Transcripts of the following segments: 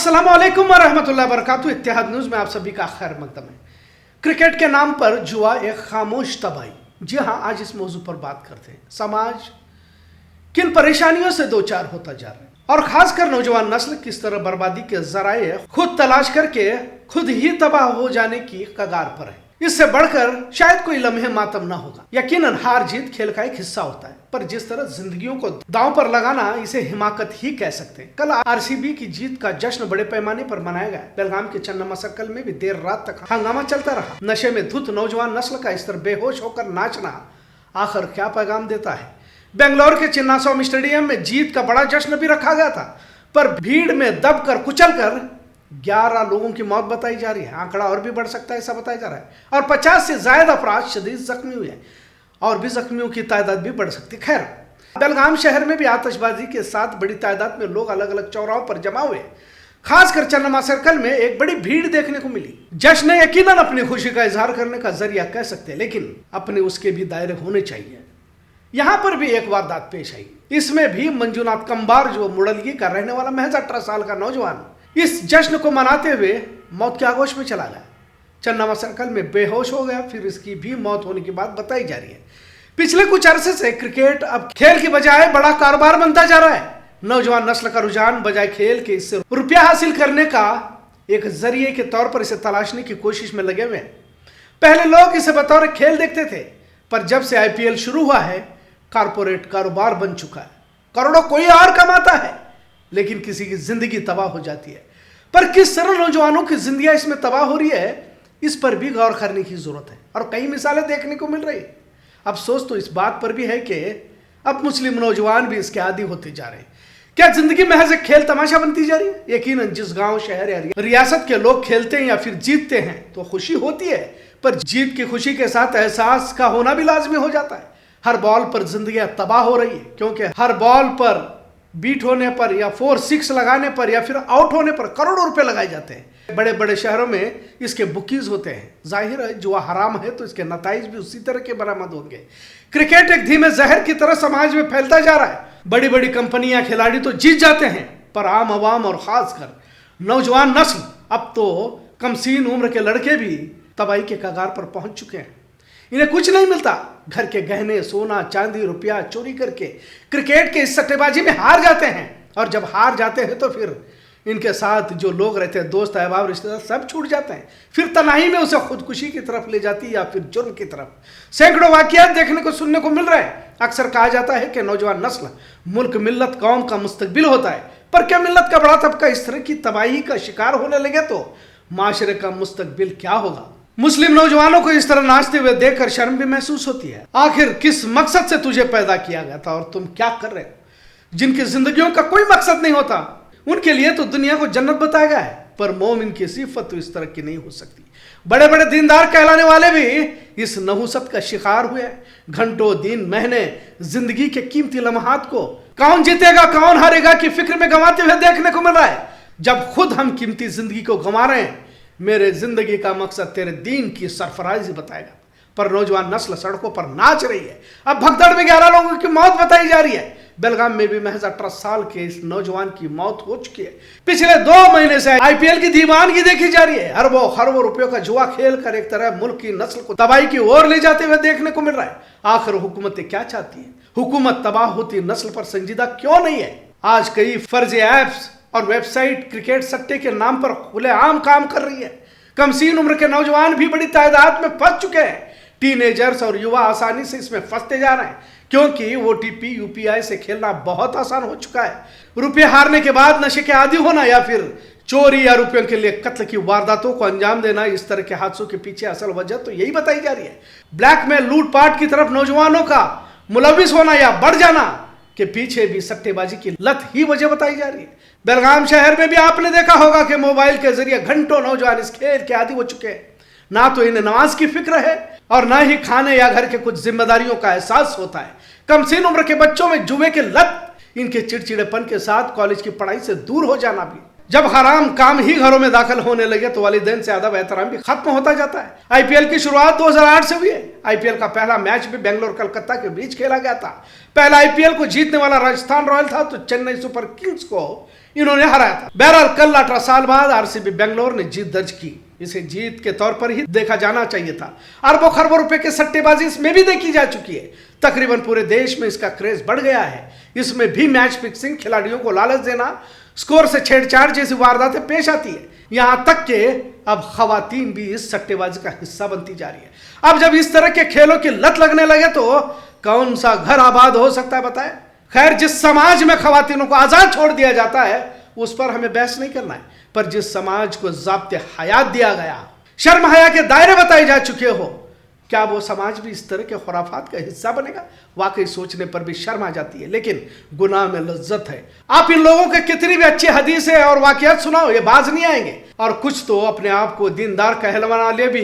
अस्सलामुअलैकुम वरहमतुल्लाहि वबरकातुहू। इत्तेहाद न्यूज़ में आप सभी का खैर मकदम है। क्रिकेट के नाम पर जुआ एक खामोश तबाही। जी हाँ, आज इस मौजू पर बात करते हैं। समाज किन परेशानियों से दो चार होता जा रहा है और खासकर नौजवान नस्ल किस तरह बर्बादी के जराए खुद तलाश करके खुद ही तबाह हो जाने की कगार पर है। इससे बढ़कर शायद कोई लम्हे मातम ना होगा। यकीनन हार जीत खेल का एक हिस्सा होता है, पर जिस तरह जिंदगियों को दांव पर लगाना, इसे हिमाकत ही कह सकते हैं। कल आरसीबी की जीत का जश्न बड़े पैमाने पर मनाया गया। बेलगाम के चन्नामा सर्कल में भी देर रात तक हंगामा चलता रहा। नशे में धुत नौजवान नस्ल का इस तरह बेहोश होकर नाचना आखिर क्या पैगाम देता है। बेंगलोर के चिन्नास्वामी स्टेडियम में जीत का बड़ा जश्न भी रखा गया था, पर भीड़ में दबकर कुचलकर 11 लोगों की मौत बताई जा रही है। आंकड़ा और भी बढ़ सकता है, ऐसा बताया जा रहा है। और 50 से ज्यादा अफराद शदीद जख्मी हुए हैं और भी जख्मियों की तादाद भी बढ़ सकती है। खैर, बेलगाम शहर में भी आतिशबाजी के साथ बड़ी तादाद में लोग अलग अलग चौराहों पर जमा हुए। खासकर चन्नामा सर्कल में एक बड़ी भीड़ देखने को मिली। जश्न यकीनन अपनी खुशी का इजहार करने का जरिया कह सकते हैं, लेकिन अपने उसके भी दायरे होने चाहिए। यहां पर भी एक वारदात पेश आई। इसमें भी मंजूनाथ कंबार, जो मुड़लगी का रहने वाला महज 18 साल का नौजवान, इस जश्न को मनाते हुए मौत के आगोश में चला गया। चन्नामा सर्कल में बेहोश हो गया, फिर इसकी भी मौत होने की बात बताई जा रही है। पिछले कुछ अरसे से क्रिकेट अब खेल की बजाय बड़ा कारोबार बनता जा रहा है। नौजवान नस्ल का रुझान बजाय खेल के इससे रुपया हासिल करने का एक जरिए के तौर पर इसे तलाशने की कोशिश में लगे हुए हैं। पहले लोग इसे बतौर खेल देखते थे, पर जब से आईपीएल शुरू हुआ है, कारपोरेट कारोबार बन चुका है। करोड़ों कोई और कमाता है, लेकिन किसी की जिंदगी तबाह हो जाती है। पर किस तरह नौजवानों की जिंदगी इसमें तबाह हो रही है, इस पर भी गौर करने की जरूरत है और कई मिसालें देखने को मिल रही है। अफसोस तो इस बात पर भी है कि अब मुस्लिम नौजवान भी इसके आदी होते जा रहे हैं। क्या जिंदगी महज एक खेल तमाशा बनती जा रही है? यकीनन जिस गांव, शहर या रियासत के लोग खेलते हैं या फिर जीतते हैं तो खुशी होती है, पर जीत की खुशी के साथ एहसास का होना भी लाजमी हो जाता है। हर बॉल पर जिंदगी तबाह हो रही है, क्योंकि हर बॉल पर बीट होने पर या 4-6 लगाने पर या फिर आउट होने पर करोड़ों रुपए लगाए जाते हैं। बड़े बड़े शहरों में इसके बुकीज होते हैं। जाहिर है जुआ हराम है, तो इसके नताइज भी उसी तरह के बरामद होंगे। क्रिकेट एक धीमे जहर की तरह समाज में फैलता जा रहा है। बड़ी बड़ी कंपनियां, खिलाड़ी तो जीत जाते हैं, पर आम आवाम और खासकर नौजवान नस्ल, अब तो कमसीन उम्र के लड़के भी तबाही के कगार पर पहुंच चुके हैं। इन्हें कुछ नहीं मिलता। घर के गहने, सोना, चांदी, रुपया चोरी करके क्रिकेट के इस सट्टेबाजी में हार जाते हैं, और जब हार जाते हैं तो फिर इनके साथ जो लोग रहते हैं, दोस्त, अहबाब, रिश्तेदार, सब छूट जाते हैं। फिर तनाही में उसे खुदकुशी की तरफ ले जाती है या फिर जुर्म की तरफ। सैकड़ों वाकयात देखने को, सुनने को मिल रहे हैं। अक्सर कहा जाता है कि नौजवान नस्ल मुल्क, मिल्लत, कौम का मुस्तकबिल होता है, पर क्या मिल्लत का बड़ा तबका इस तरह की तबाही का शिकार होने लगे तो माशरे का मुस्तकबिल क्या होगा? मुस्लिम नौजवानों को इस तरह नाचते हुए देखकर शर्म भी महसूस होती है। आखिर किस मकसद से तुझे पैदा किया गया था और तुम क्या कर रहे हो? जिनकी जिंदगियों का कोई मकसद नहीं होता, उनके लिए तो दुनिया को जन्नत बताया गया है, पर मोमिन की सिफत तो इस तरह की नहीं हो सकती। बड़े बड़े दीनदार कहलाने वाले भी इस नहुसत का शिकार हुए। घंटों, दिन, महीने जिंदगी के कीमती लम्हात को कौन जीतेगा, कौन हारेगा की फिक्र में गंवाते हुए देखने को मिल रहा है। जब खुद हम कीमती जिंदगी को गंवा रहे हैं, मेरे जिंदगी का मकसद तेरे दीन की सरफराजी बताएगा, पर नौजवान नस्ल सड़कों पर नाच रही है। अब भगदड़ में 11 लोगों की मौत बताई जा रही है। बेलगाम में भी महज 18 साल के इस नौजवान की मौत हो चुकी है। पिछले 2 महीने से आईपीएल की दीवानगी देखी जा रही है। अरबों खरबों रुपयों का जुआ खेल कर एक तरह मुल्क की नस्ल को तबाही की ओर ले जाते हुए देखने को मिल रहा है। आखिर हुकूमतें क्या चाहती है? हुकूमत तबाह होती नस्ल पर संजीदा क्यों नहीं है? आज कई फर्जी ऐप्स और वेबसाइट क्रिकेट सट्टे के नाम पर खुलेआम काम कर रही है। कमसीन उम्र के नौजवान भी बड़ी तादाद में फंस चुके हैं। टीनेजर्स और युवा आसानी से इसमें फंसते जा रहे हैं, क्योंकि ओटीपी, यूपीआई से खेलना बहुत आसान हो चुका है। रुपये हारने के बाद नशे के आदी होना या फिर चोरी या रुपयों के लिए कत्ल की वारदातों को अंजाम देना, इस तरह के हादसों के पीछे असल वजह तो यही बताई जा रही है। ब्लैक में लूटपाट की तरफ नौजवानों का मुलविस होना या बढ़ जाना के पीछे भी सट्टेबाजी की लत ही वजह बताई जा रही है। बेलगाम शहर में भी आपने देखा होगा कि मोबाइल के जरिए घंटों नौजवान इस खेल के आदी हो चुके हैं। ना तो इन्हें नमाज की फिक्र है और ना ही खाने या घर के कुछ जिम्मेदारियों का एहसास होता है। कमसीन उम्र के बच्चों में जुए के लत, इनके चिड़चिड़ेपन के साथ कॉलेज की पढ़ाई से दूर हो जाना भी जब हराम काम ही घरों में दाखिल होने लगे तो वालिदैन से अदब एहतराम भी खत्म होता जाता है। आईपीएल की शुरुआत 2008 से हुई है। आईपीएल का पहला मैच भी बेंगलोर कलकत्ता के बीच खेला गया था। पहला आईपीएल को जीतने वाला राजस्थान रॉयल था तो चेन्नई सुपर किंग्स को इन्होंने हराया था। बहरहाल कल 18 साल बाद आरसीबी बेंगलोर ने जीत दर्ज की। इसे जीत के तौर पर ही देखा जाना चाहिए था। अरबों खरबों रुपए की सट्टेबाजी इसमें भी देखी जा चुकी है। तकरीबन पूरे देश में इसका क्रेज बढ़ गया है। इसमें भी मैच फिक्सिंग, खिलाड़ियों को लालच देना, स्कोर से छेड़छाड़ जैसी वारदातें पेश आती है। यहां तक कि अब खवातीन भी इस सट्टेबाजी का हिस्सा बनती जा रही है। अब जब इस तरह के खेलों की लत लगने लगे तो कौन सा घर आबाद हो सकता है बताएं। खैर, जिस समाज में खवातीनों को आजाद छोड़ दिया जाता है उस पर हमें बहस नहीं करना है, पर जिस समाज को ज़ाब्ते हयात दिया गया, शर्म हया के दायरे बताए जा चुके हो, क्या वो समाज भी इस तरह के खुराफात का हिस्सा बनेगा? वाकई सोचने पर भी शर्म आ जाती है, लेकिन गुनाह में लज्जत है। आप इन लोगों के कितनी भी अच्छी हदीसें और वाकयात सुनाओ, ये बाज नहीं आएंगे। और कुछ तो अपने आप को दीनदार कहलवाना ले भी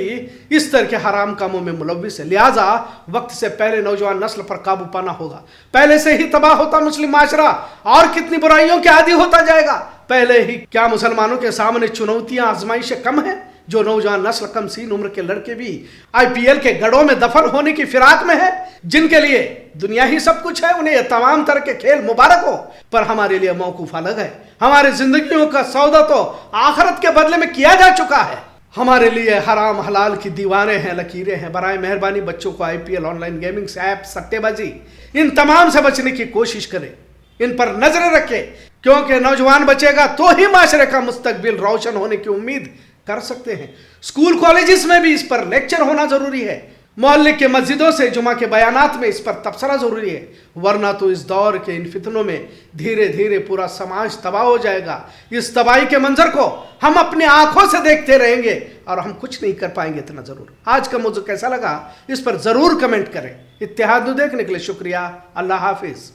इस तरह के हराम कामों में मुलव्विस है। लिहाजा वक्त से पहले नौजवान नस्ल पर काबू पाना होगा। पहले से ही तबाह होता मुस्लिम माशरा और कितनी बुराइयों के आदी होता जाएगा। पहले ही क्या मुसलमानों के सामने चुनौतियां, आजमाइशें कम है? जो नौजवान नस्ल कम सीन उम्र के लड़के भी आईपीएल के गढ़ों में दफन होने की फिराक में है, जिनके लिए दुनिया ही सब कुछ है, उन्हें तमाम तरह के खेल मुबारक हो। पर हमारे लिए मौकूफ अलग है। हमारी जिंदगियों का सौदा तो आखिरत के बदले में किया जा चुका है। हमारे लिए हराम हलाल की दीवारें हैं, लकीरें हैं। बराए मेहरबानी बच्चों को आईपीएल, ऑनलाइन गेमिंग ऐप, सट्टेबाजी, इन तमाम से बचने की कोशिश करें। इन पर नजरें रखें, क्योंकि नौजवान बचेगा तो ही माशरे का मुस्तकबिल रोशन होने की उम्मीद कर सकते हैं। स्कूल कॉलेजेस में भी इस पर लेक्चर होना जरूरी है। मोहल्ले के मस्जिदों से जुमा के बयानात में इस पर तबसरा जरूरी है, वरना तो इस दौर के इन फितनों में धीरे धीरे पूरा समाज तबाह हो जाएगा। इस तबाही के मंजर को हम अपनी आंखों से देखते रहेंगे और हम कुछ नहीं कर पाएंगे, इतना जरूर। आज का मौजू कैसा लगा इस पर जरूर कमेंट करें। इत्तेहाद देखने के लिए शुक्रिया। अल्लाह हाफिज।